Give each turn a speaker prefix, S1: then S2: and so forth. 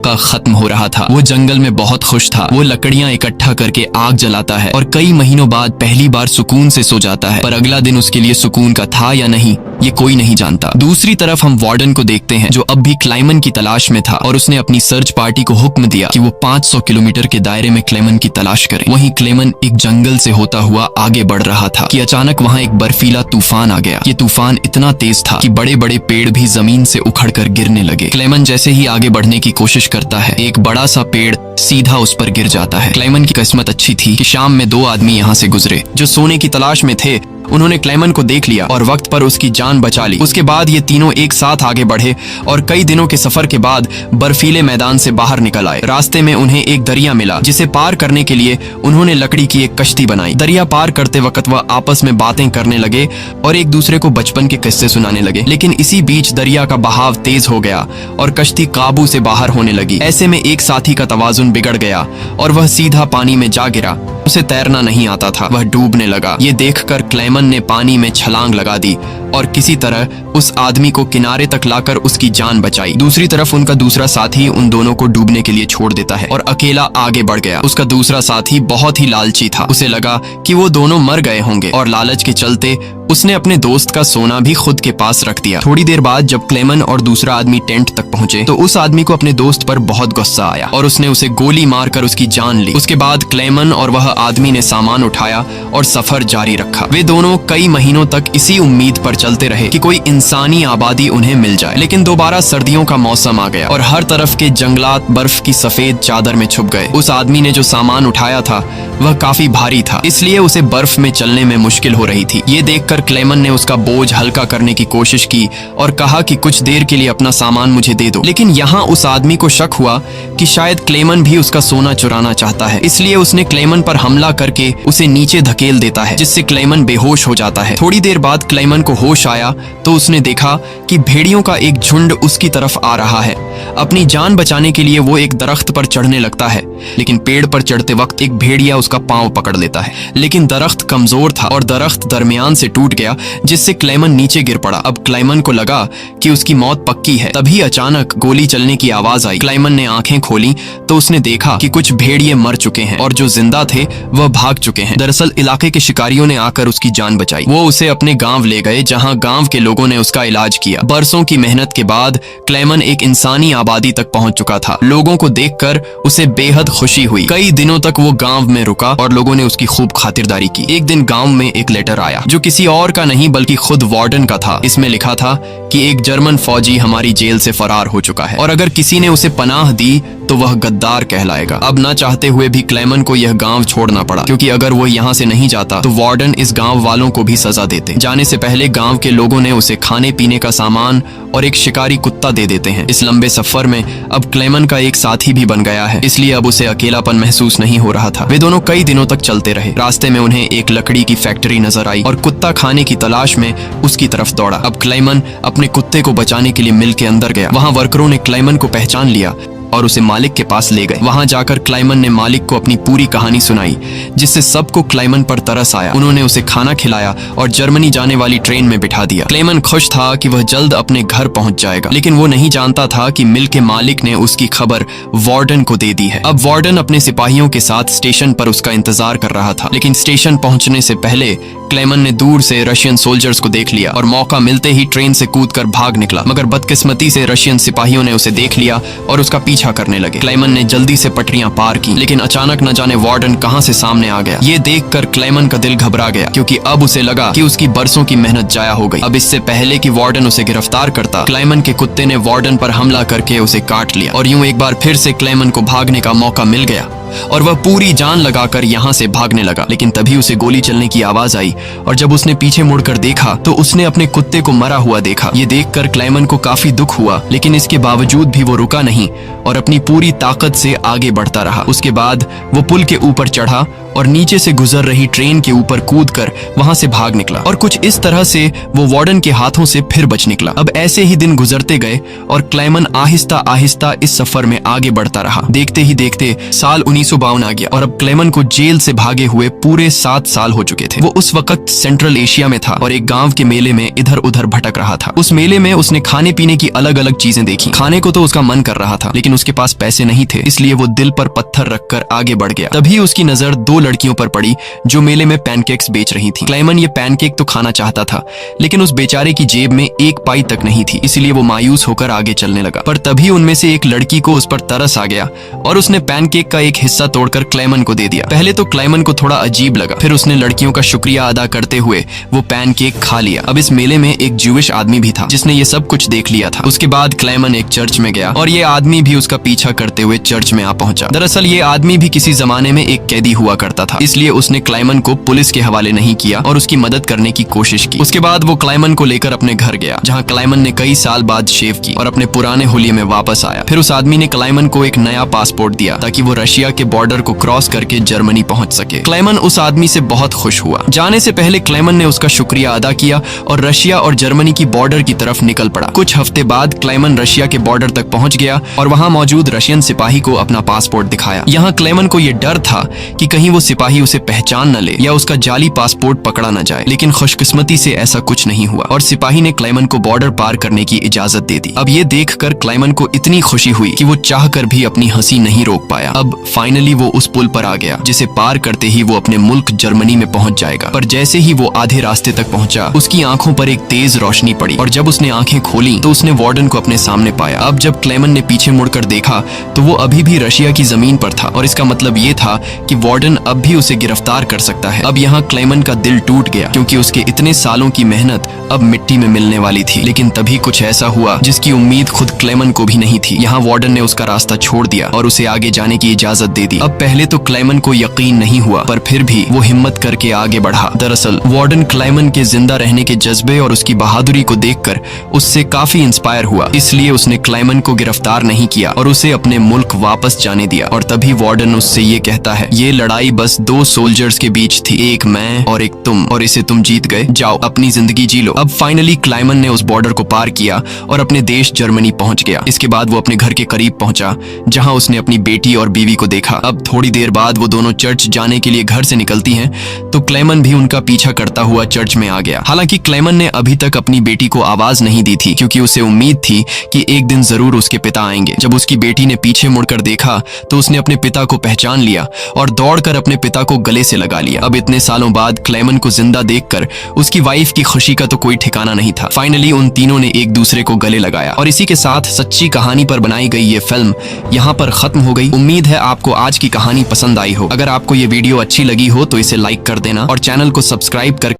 S1: का खत्म हो रहा था। वो जंगल में बहुत खुश था। वो लकड़ियां इकट्ठा करके आग जलाता है और कई महीनों बाद पहली बार सुकून से सो जाता है। पर अगला दिन उसके लिए सुकून का था या नहीं, ये कोई नहीं जानता। दूसरी तरफ हम वार्डन को देखते हैं, जो अब भी क्लाइमन की तलाश में था और उसने अपनी सर्च पार्टी को हुक्म दिया कि वो 500 किलोमीटर के दायरे में क्लेमन की तलाश करें। वहीं क्लेमन एक जंगल से होता हुआ आगे बढ़ रहा था कि अचानक वहाँ एक बर्फीला तूफान आ गया। ये तूफान इतना तेज था कि बड़े बड़े पेड़ भी जमीन से उखड़कर गिरने लगे। क्लेमन जैसे ही आगे बढ़ने की कोशिश करता है, एक बड़ा सा पेड़ सीधा उस पर गिर जाता है। क्लेमन की किस्मत अच्छी थी कि शाम में 2 आदमी यहाँ से गुजरे जो सोने की तलाश में थे। उन्होंने क्लेमन को देख लिया और वक्त पर उसकी जान बचा ली। उसके बाद ये तीनों एक साथ आगे बढ़े और कई दिनों के सफर के बाद बर्फीले मैदान से बाहर निकल आए। रास्ते में उन्हें एक दरिया मिला, जिसे पार करने के लिए उन्होंने लकड़ी की एक कश्ती बनाई। दरिया पार करते वक्त वह आपस में बातें करने लगे और एक दूसरे को बचपन के किस्से सुनाने लगे। लेकिन इसी बीच दरिया का बहाव तेज हो गया और कश्ती काबू से बाहर होने लगी। ऐसे में एक साथी का तवाजुन बिगड़ गया और वह सीधा पानी में जा गिरा। उसे तैरना नहीं आता था, वह डूबने लगा। ये देखकर क्लेमन ने पानी में छलांग लगा दी और किसी तरह उस आदमी को किनारे तक लाकर उसकी जान बचाई। दूसरी तरफ उनका दूसरा साथी उन दोनों को डूबने के लिए छोड़ देता है और अकेला आगे बढ़ गया। उसका दूसरा साथी बहुत ही लालची था। उसे लगा कि वो दोनों मर गए होंगे और लालच के चलते उसने अपने दोस्त का सोना भी खुद के पास रख दिया। थोड़ी देर बाद जब क्लेमन और दूसरा आदमी टेंट तक पहुंचे तो उस आदमी को अपने दोस्त पर बहुत गुस्सा आया और उसने उसे गोली मारकर उसकी जान ली। उसके बाद क्लेमन और वह आदमी ने सामान उठाया और सफर जारी रखा। वे दोनों कई महीनों तक इसी उम्मीद पर चलते रहे कि कोई इंसानी आबादी उन्हें मिल जाए। लेकिन दोबारा सर्दियों का मौसम आ गया और हर तरफ के जंगलात बर्फ की सफेद चादर में छुप गए। उस आदमी ने जो सामान उठाया था वह काफी भारी था, इसलिए उसे बर्फ में चलने में मुश्किल हो रही थी। ये देखकर क्लेमन ने उसका बोझ हल्का करने की कोशिश की और कहा कि कुछ देर के लिए अपना सामान मुझे दे दो। लेकिन यहाँ उस आदमी को शक हुआ कि शायद क्लेमन भी उसका सोना चुराना चाहता है, इसलिए उसने क्लेमन पर हमला करके उसे नीचे धकेल देता है, जिससे क्लेमन बेहोश हो जाता है। थोड़ी देर बाद क्लेमन को होश आया तो उसने देखा कि भेड़ियों का एक झुंड उसकी तरफ आ रहा है। अपनी जान बचाने के लिए वो एक दरख्त पर चढ़ने लगता है, लेकिन पेड़ पर चढ़ते वक्त एक भेड़िया उसका पांव पकड़ लेता है। लेकिन दरख्त कमजोर था और दरख्त दरमियान से टूट गया, जिससे क्लेमन नीचे गिर पड़ा। अब क्लेमन को लगा कि उसकी मौत पक्की है। तभी अचानक गोली चलने की आवाज आई। क्लेमन ने आंखें खोली तो उसने देखा कि कुछ भेड़िए मर चुके हैं और जो जिंदा थे वह भाग चुके हैं। दरअसल इलाके के शिकारियों ने आकर उसकी जान बचाई। वो उसे अपने गांव ले गए, जहां गांव के लोगों ने उसका इलाज किया। बरसों की मेहनत के बाद क्लेमन एक इंसानी आबादी तक पहुंच चुका था। लोगों को देखकर उसे बेहद खुशी हुई। कई दिनों तक वो गांव में रुका और लोगों ने उसकी खूब खातिरदारी की। एक दिन गांव में एक लेटर आया जो किसी और का नहीं बल्कि खुद वार्डन का था। इसमें लिखा था कि एक जर्मन फौजी हमारी जेल से फरार हो चुका है और अगर किसी ने उसे पनाह दी तो वह गद्दार कहलाएगा। अब ना चाहते हुए भी क्लेमन को यह गांव छोड़ना पड़ा, क्योंकि अगर वो यहाँ से नहीं जाता तो वार्डन इस गांव वालों को भी सजा देते। जाने से पहले गांव के लोगों ने उसे खाने पीने का सामान और एक शिकारी कुत्ता दे देते हैं। इस लंबे सफर में अब क्लेमन का एक साथी भी बन गया है, इसलिए अब उसे अकेलापन महसूस नहीं हो रहा था। वे दोनों कई दिनों तक चलते रहे। रास्ते में उन्हें एक लकड़ी की फैक्ट्री नजर आई और कुत्ता खाने की तलाश में उसकी तरफ दौड़ा। अब क्लेमन अपने कुत्ते को बचाने के लिए मिल के अंदर गया। वहां वर्करों ने क्लेमन को पहचान लिया और उसे मालिक के पास ले गए। वहां जाकर क्लेमन ने मालिक को अपनी पूरी कहानी सुनाई, जिससे सबको क्लेमन पर तरस आया। उन्होंने उसे खाना खिलाया और जर्मनी जाने वाली ट्रेन में बिठा दिया। क्लेमन खुश था कि वह जल्द अपने घर पहुंच जाएगा, लेकिन वो नहीं जानता था कि मिल के मालिक ने उसकी खबर वार्डन को दे दी है। अब वार्डन अपने सिपाहियों के साथ स्टेशन पर उसका इंतजार कर रहा था, लेकिन स्टेशन पहुंचने से पहले क्लेमन ने दूर से रशियन सोल्जर्स को देख लिया और मौका मिलते ही ट्रेन से कूदकर भाग निकला। मगर बदकिस्मती से रशियन सिपाहियों ने उसे देख लिया और उसका पीछा करने लगे। क्लेमन ने जल्दी से पटरियां पार की, लेकिन अचानक न जाने वार्डन कहां से सामने आ गया। ये देखकर क्लेमन का दिल घबरा गया, क्योंकि अब उसे लगा कि उसकी बरसों की मेहनत जाया हो गई। अब इससे पहले कि वार्डन उसे गिरफ्तार करता, क्लेमन के कुत्ते ने वार्डन पर हमला करके उसे काट लिया और यूं एक बार फिर से क्लेमन को भागने का मौका मिल गया और वह पूरी जान लगाकर यहाँ से भागने लगा। लेकिन तभी उसे गोली चलने की आवाज आई और जब उसने पीछे मुड़कर देखा तो उसने अपने कुत्ते को मरा हुआ देखा। ये देखकर क्लेमन को काफी दुख हुआ, लेकिन इसके बावजूद भी वो रुका नहीं और अपनी पूरी ताकत से आगे बढ़ता रहा। उसके बाद वो पुल के ऊपर चढ़ा और नीचे से गुजर रही ट्रेन के ऊपर कूदकर वहां से भाग निकला और कुछ इस तरह से वो वार्डन के हाथों से फिर बच निकला। अब ऐसे ही दिन गुजरते गए और क्लेमन आहिस्ता आहिस्ता इस सफर में आगे बढ़ता रहा। देखते ही देखते साल 1952 आ गया और अब क्लेमन को जेल से भागे हुए पूरे 7 साल हो चुके थे। वो उस वक्त सेंट्रल एशिया में था और एक गांव के मेले में इधर उधर भटक रहा था। उस मेले में उसने खाने पीने की अलग अलग चीजें देखी। खाने को तो उसका मन कर रहा था, लेकिन उसके पास पैसे नहीं थे, इसलिए वो दिल पर पत्थर रखकर आगे बढ़ गया। तभी उसकी नजर 2 लड़कियों पर पड़ी जो मेले में पैनकेक्स बेच रही थी। क्लेमन ये पैनकेक तो खाना चाहता था, लेकिन उस बेचारे की जेब में 1 पाई तक नहीं थी, इसलिए वो मायूस होकर आगे चलने लगा। पर तभी उनमें से एक लड़की को उस पर तरस आ गया और उसने पैनकेक का एक हिस्सा तोड़कर क्लेमन को दे दिया। पहले तो क्लेमन को थोड़ा अजीब लगा, फिर उसने लड़कियों का शुक्रिया अदा करते हुए वो पैनकेक खा लिया। अब इस मेले में एक ज्यूइश आदमी भी था जिसने ये सब कुछ देख लिया था। उसके बाद क्लेमन एक चर्च में गया और ये आदमी भी उसका पीछा करते हुए चर्च में आ पहुंचा। दरअसल ये आदमी भी किसी जमाने में एक कैदी हुआ करता था, इसलिए उसने क्लेमन को पुलिस के हवाले नहीं किया और उसकी मदद करने की कोशिश की। उसके बाद वो क्लेमन को लेकर अपने घर गया, जहाँ क्लेमन ने कई साल बाद शेव की और अपने पुराने हुलिये में वापस आया। फिर उस आदमी ने क्लेमन को एक नया पासपोर्ट दिया ताकि वो रशिया के बॉर्डर को क्रॉस करके जर्मनी पहुंच सके। क्लेमन उस आदमी से बहुत खुश हुआ। जाने से पहले क्लेमन ने उसका शुक्रिया अदा किया और रशिया और जर्मनी की बॉर्डर की तरफ निकल पड़ा। कुछ हफ्ते बाद क्लेमन रशिया के बॉर्डर तक पहुंच गया और वहां मौजूद रशियन सिपाही को अपना पासपोर्ट दिखाया। यहाँ क्लेमन को यह डर था कि कहीं वो सिपाही उसे पहचान न ले या उसका जाली पासपोर्ट पकड़ा न जाए, लेकिन खुशकिस्मती से ऐसा कुछ नहीं हुआ और सिपाही ने क्लेमन को बॉर्डर पार करने की इजाजत दे दी। अब ये देखकर क्लेमन को इतनी खुशी हुई कि वो चाहकर भी अपनी हंसी नहीं रोक पाया। अब फाइनली वो उस पुल पर आ गया जिसे पार करते ही वो अपने मुल्क जर्मनी में पहुंच जाएगा। पर जैसे ही वो आधे रास्ते तक पहुंचा, उसकी आंखों पर एक तेज रोशनी पड़ी और जब उसने आंखें खोली तो उसने वार्डन को अपने सामने पाया। अब जब क्लेमन ने पीछे मुड़कर देखा तो वो अभी भी रशिया की जमीन पर था और इसका मतलब ये था कि वार्डन अब भी उसे गिरफ्तार कर सकता है। अब यहाँ क्लेमन का दिल टूट गया क्योंकि उसके इतने सालों की मेहनत अब मिट्टी में मिलने वाली थी। लेकिन तभी कुछ ऐसा हुआ जिसकी उम्मीद खुद क्लेमन को भी नहीं थी। यहाँ वार्डन ने उसका रास्ता छोड़ दिया और उसे आगे जाने की इजाजत दे दी। अब पहले तो क्लेमन को यकीन नहीं हुआ, पर फिर भी वो हिम्मत करके आगे बढ़ा। दरअसल वार्डन क्लेमन के जिंदा रहने के जज्बे और उसकी बहादुरी को देखकर उससे काफी इंस्पायर हुआ, इसलिए उसने क्लेमन को गिरफ्तार नहीं किया और उसे अपने मुल्क वापस जाने दिया। और तभी वार्डन उससे ये कहता है, ये लड़ाई बस 2 सोल्जर्स के बीच थी, एक मैं और एक तुम, और इसे तुम जीत गए, जाओ अपनी जिंदगी जी लो। अब फाइनली क्लेमन ने उस बॉर्डर को पार किया और अपने देश जर्मनी पहुंच गया। इसके बाद वो अपने घर के करीब पहुंचा जहां उसने अपनी बेटी और बीवी को देखा। अब थोड़ी देर बाद वो दोनों चर्च जाने के लिए घर से निकलती हैं तो क्लेमन भी उनका पीछा करता हुआ चर्च में आ गया। हालांकि क्लेमन ने अभी तक अपनी बेटी को आवाज नहीं दी थी क्योंकि उसे उम्मीद थी कि एक दिन जरूर उसके पिता आएंगे। जब उसकी बेटी ने पीछे मुड़कर देखा तो उसने अपने पिता को पहचान लिया और दौड़कर अपने पिता को गले से लगा लिया। अब इतने सालों बाद क्लेमन को जिंदा देखकर उसकी वाइफ की खुशी का तो कोई ठिकाना नहीं था। फाइनली उन तीनों ने एक दूसरे को गले लगाया और इसी के साथ सच्ची कहानी पर बनाई गई ये फिल्म यहाँ पर खत्म हो गई। उम्मीद है आपको आज की कहानी पसंद आई हो। अगर आपको ये वीडियो अच्छी लगी हो तो इसे लाइक कर देना और चैनल को सब्सक्राइब कर